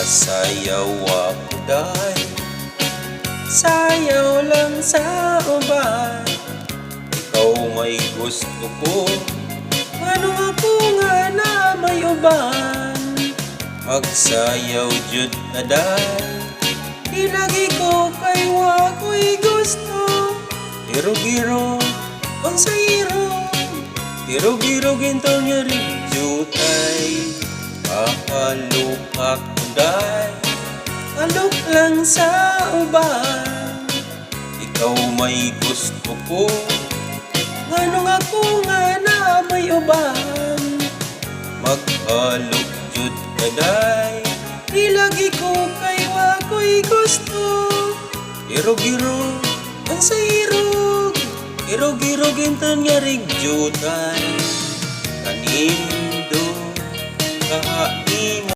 Sasayaw ako dahil sayaw lang sa uban. Ikaw may gusto ko, ano ako nga na may uban. Magsayaw jud na dahil di lagi ko kay wako'y gusto. Giro-giro ang sayro, giro-giro ginto niya rin jutay. Pahalukak ko dahil alok lang sa uban. Ikaw may gusto ko, ano nga ko nga na may uban. Maghalok jud ka dahil di lagi ko kay wako'y gusto. Giro-giro ang sayrog, giro-giro gintan nga rig jutay. Kanindo kahain